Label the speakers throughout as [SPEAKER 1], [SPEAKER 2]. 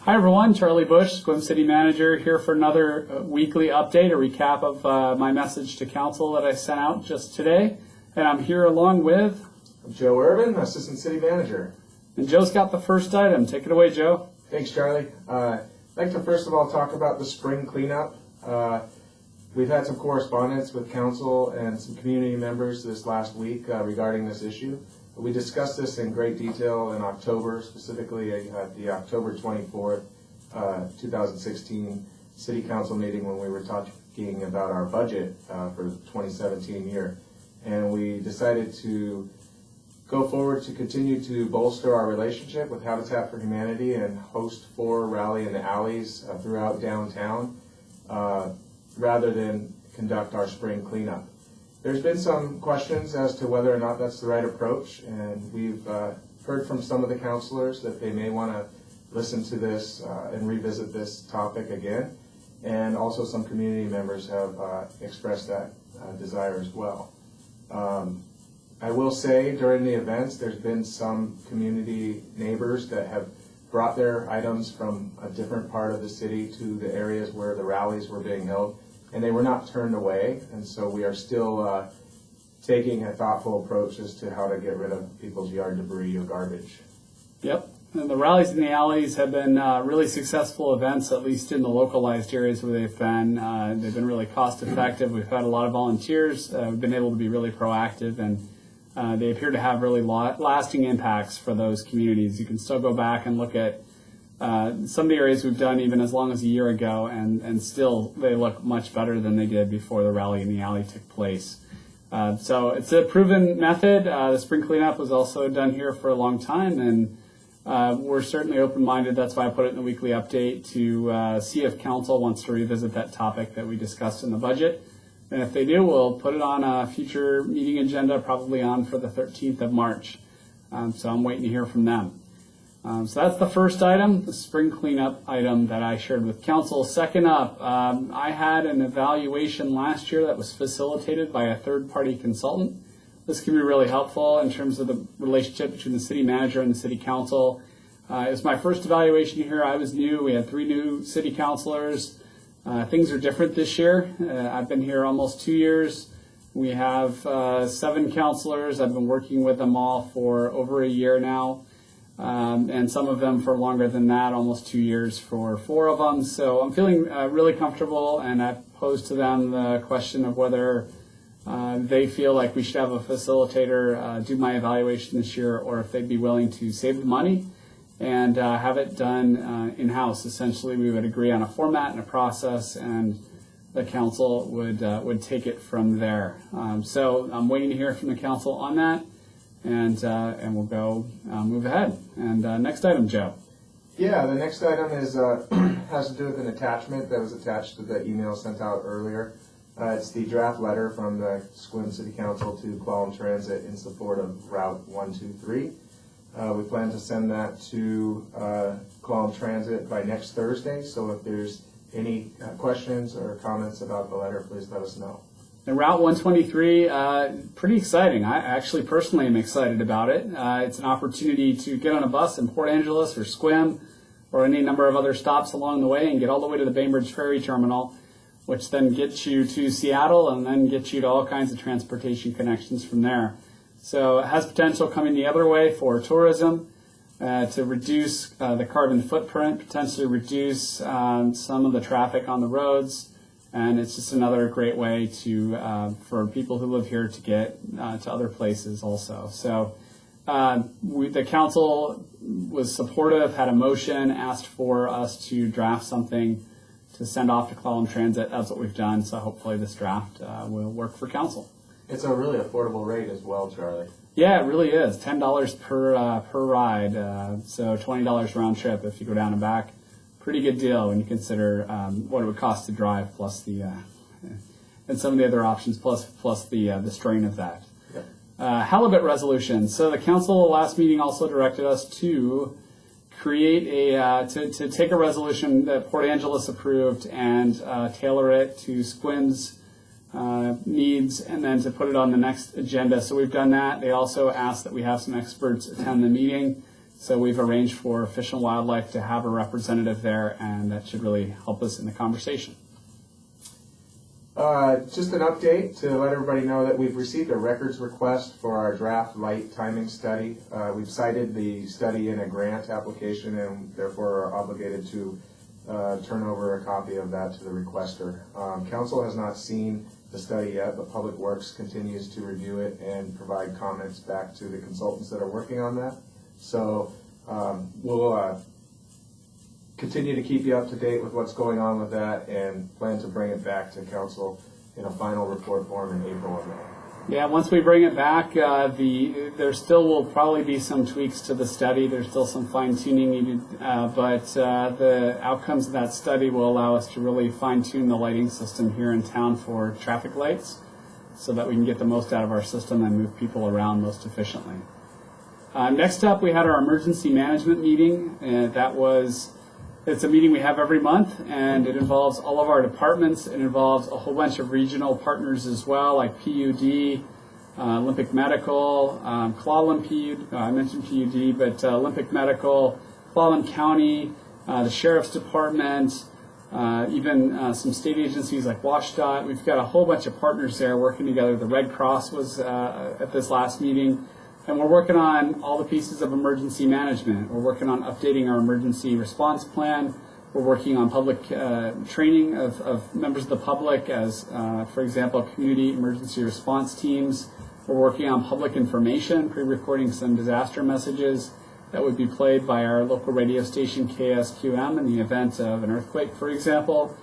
[SPEAKER 1] Hi everyone, Charlie Bush, Squim City Manager, here for another weekly update, a recap of my message to council that I sent out just today. And I'm here along with
[SPEAKER 2] Joe Irvin, Assistant City Manager.
[SPEAKER 1] And Joe's got the first item. Take it away, Joe.
[SPEAKER 2] Thanks, Charlie. I'd like to first of all talk about the spring cleanup. We've had some correspondence with council and some community members this last week regarding this issue. We discussed this in great detail in October, specifically at the October 24th, 2016 City Council meeting when we were talking about our budget for the 2017 year. And we decided to go forward to continue to bolster our relationship with Habitat for Humanity and host 4 rally in the alleys throughout downtown rather than conduct our spring cleanup. There's been some questions as to whether or not that's the right approach, and we've heard from some of the councilors that they may want to listen to this and revisit this topic again, and also some community members have expressed that desire as well. I will say during the events there's been some community neighbors that have brought their items from a different part of the city to the areas where the rallies were being held, and they were not turned away, and so we are still taking a thoughtful approach as to how to get rid of people's yard debris or garbage.
[SPEAKER 1] Yep, and the rallies in the alleys have been really successful events, at least in the localized areas where they've been. They've been really cost effective. We've had a lot of volunteers. We've been able to be really proactive, and they appear to have really lasting impacts for those communities. You can still go back and look at some of the areas we've done even as long as a year ago, and still they look much better than they did before the rally in the alley took place. So it's a proven method. The spring cleanup was also done here for a long time, and we're certainly open-minded. That's why I put it in the weekly update to see if council wants to revisit that topic that we discussed in the budget. And if they do, we'll put it on a future meeting agenda, probably on for the 13th of March. So I'm waiting to hear from them. So that's the first item, the spring cleanup item that I shared with council. Second up, I had an evaluation last year that was facilitated by a third-party consultant. This can be really helpful in terms of the relationship between the city manager and the city council. It was my first evaluation here. I was new. We had 3 new city councilors. Things are different this year. I've been here almost 2 years. We have 7 councilors. I've been working with them all for over a year now. And some of them for longer than that, almost 2 years for 4 of them. So I'm feeling really comfortable, and I posed to them the question of whether they feel like we should have a facilitator do my evaluation this year, or if they'd be willing to save the money and have it done in-house. Essentially, we would agree on a format and a process, and the council would take it from there. So I'm waiting to hear from the council on that. And we'll go move ahead. And next item, Joe.
[SPEAKER 2] Yeah, the next item is has to do with an attachment that was attached to the email sent out earlier. It's the draft letter from the Squim City Council to Qualm Transit in support of Route 123. We plan to send that to Qualm Transit by next Thursday, so if there's any questions or comments about the letter, please let us know.
[SPEAKER 1] And Route 123, pretty exciting. I actually personally am excited about it. It's an opportunity to get on a bus in Port Angeles or Squim or any number of other stops along the way and get all the way to the Bainbridge Ferry Terminal, which then gets you to Seattle and then gets you to all kinds of transportation connections from there. So it has potential coming the other way for tourism to reduce the carbon footprint, potentially reduce some of the traffic on the roads. And it's just another great way to for people who live here to get to other places also. So the council was supportive, had a motion, asked for us to draft something to send off to Qualm Transit. That's what we've done. So hopefully this draft will work for council.
[SPEAKER 2] It's a really affordable rate as well, Charlie.
[SPEAKER 1] Yeah, it really is. $10 per ride. So $20 round trip if you go down and back. Pretty good deal when you consider what it would cost to drive, plus the and some of the other options, plus the strain of that.
[SPEAKER 2] Yep.
[SPEAKER 1] Halibut Resolution. So the council last meeting also directed us to create to take a resolution that Port Angeles approved and tailor it to Squim's needs, and then to put it on the next agenda. So we've done that. They also asked that we have some experts attend the meeting. So we've arranged for Fish and Wildlife to have a representative there, and that should really help us in the conversation.
[SPEAKER 2] Just an update to let everybody know that we've received a records request for our draft light timing study. We've cited the study in a grant application and therefore are obligated to turn over a copy of that to the requester. Council has not seen the study yet, but Public Works continues to review it and provide comments back to the consultants that are working on that. So we'll continue to keep you up to date with what's going on with that and plan to bring it back to council in a final report form in April or May.
[SPEAKER 1] Yeah, once we bring it back, there still will probably be some tweaks to the study. There's still some fine-tuning needed, but the outcomes of that study will allow us to really fine-tune the lighting system here in town for traffic lights so that we can get the most out of our system and move people around most efficiently. Next up, we had our emergency management meeting, and it's a meeting we have every month, and it involves all of our departments. It involves a whole bunch of regional partners as well, like PUD, Olympic Medical, Clallam PUD, I mentioned PUD, but Olympic Medical, Clallam County, the Sheriff's Department, even some state agencies like WashDOT. We've got a whole bunch of partners there working together. The Red Cross was at this last meeting. And we're working on all the pieces of emergency management. We're working on updating our emergency response plan. We're working on public training of members of the public as, for example, community emergency response teams. We're working on public information, pre-recording some disaster messages that would be played by our local radio station KSQM in the event of an earthquake, for example.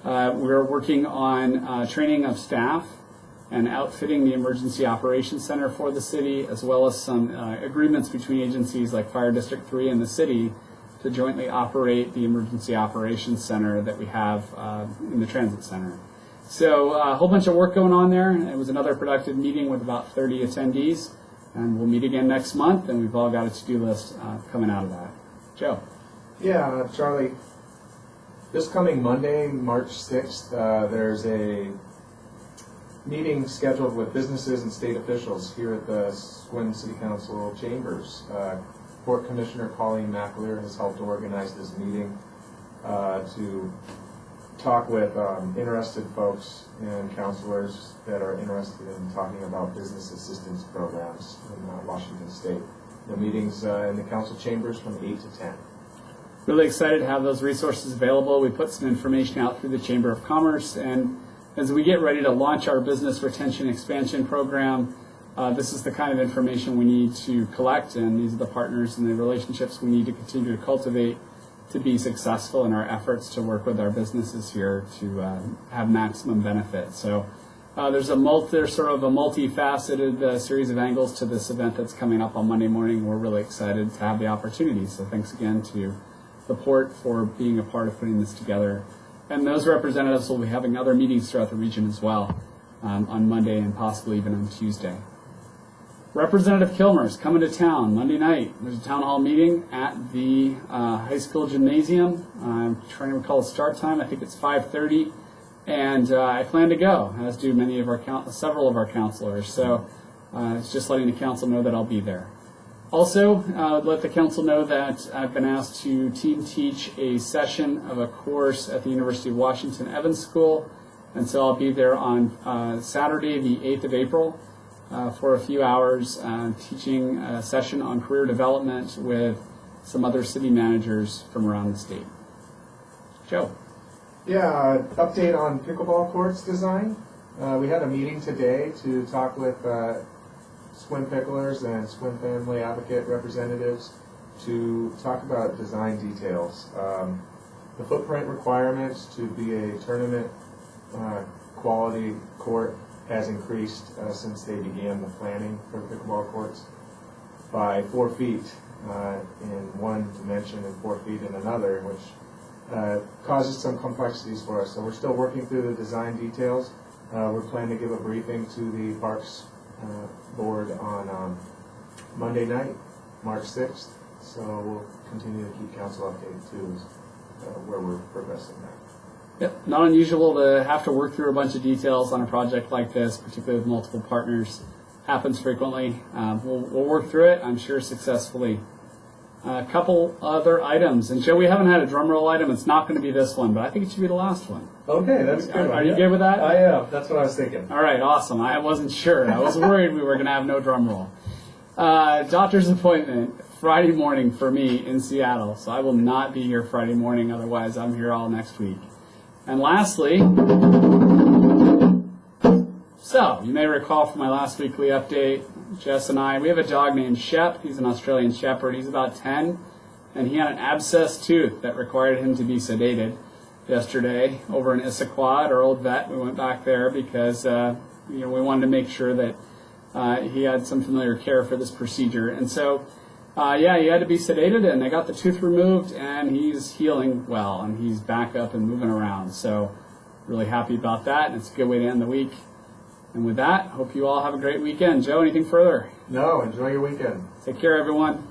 [SPEAKER 1] We're working on training of staff and outfitting the Emergency Operations Center for the city, as well as some agreements between agencies like Fire District 3 and the city to jointly operate the Emergency Operations Center that we have in the Transit Center. So a whole bunch of work going on there. It was another productive meeting with about 30 attendees, and we'll meet again next month, and we've all got a to-do list coming out of that. Joe.
[SPEAKER 2] Yeah, Charlie, this coming Monday, March 6th, there's a meeting scheduled with businesses and state officials here at the Sequim City Council chambers. Port Commissioner Colleen McAleer has helped organize this meeting to talk with interested folks and councilors that are interested in talking about business assistance programs in Washington State. The meeting's in the council chambers from 8 to 10.
[SPEAKER 1] Really excited to have those resources available. We put some information out through the Chamber of Commerce, and as we get ready to launch our business retention expansion program, this is the kind of information we need to collect, and these are the partners and the relationships we need to continue to cultivate to be successful in our efforts to work with our businesses here to have maximum benefit. So there's sort of a multifaceted series of angles to this event that's coming up on Monday morning. We're really excited to have the opportunity. So thanks again to the Port for being a part of putting this together. And those representatives will be having other meetings throughout the region as well on Monday and possibly even on Tuesday. Representative Kilmer's coming to town Monday night. There's a town hall meeting at the high school gymnasium. I'm trying to recall the start time. I think it's 5:30, and I plan to go, as do several of our councilors. So it's just letting the council know that I'll be there. Also, let the council know that I've been asked to team teach a session of a course at the University of Washington Evans School, and so I'll be there on Saturday, the 8th of April, for a few hours, teaching a session on career development with some other city managers from around the state. Joe.
[SPEAKER 2] Yeah, update on pickleball courts design. We had a meeting today to talk with Swim Picklers and Swim Family Advocate representatives to talk about design details. The footprint requirements to be a tournament quality court has increased since they began the planning for pickleball courts by 4 feet in one dimension and 4 feet in another, which causes some complexities for us. So we're still working through the design details. We're planning to give a briefing to the Parks Board on Monday night, March 6th. So we'll continue to keep council updated too, where we're progressing there.
[SPEAKER 1] Yep, not unusual to have to work through a bunch of details on a project like this, particularly with multiple partners. Happens frequently. We'll work through it, I'm sure, successfully. A couple other items. And Joe, we haven't had a drum roll item. It's not going to be this one, but I think it should be the last one.
[SPEAKER 2] Okay, that's good.
[SPEAKER 1] Are you good with that?
[SPEAKER 2] I am. That's what I was thinking.
[SPEAKER 1] All right, awesome. I wasn't sure. I was worried we were going to have no drum roll. Doctor's appointment Friday morning for me in Seattle, so I will not be here Friday morning. Otherwise, I'm here all next week. And lastly, so you may recall from my last weekly update, Jess and I, we have a dog named Shep. He's an Australian Shepherd. He's about 10, and he had an abscessed tooth that required him to be sedated yesterday over in Issaquah at our old vet. We went back there because we wanted to make sure that he had some familiar care for this procedure. And so, he had to be sedated, and they got the tooth removed, and he's healing well, and he's back up and moving around. So really happy about that, and it's a good way to end the week. And with that, hope you all have a great weekend. Joe, anything further?
[SPEAKER 2] No, enjoy your weekend.
[SPEAKER 1] Take care, everyone.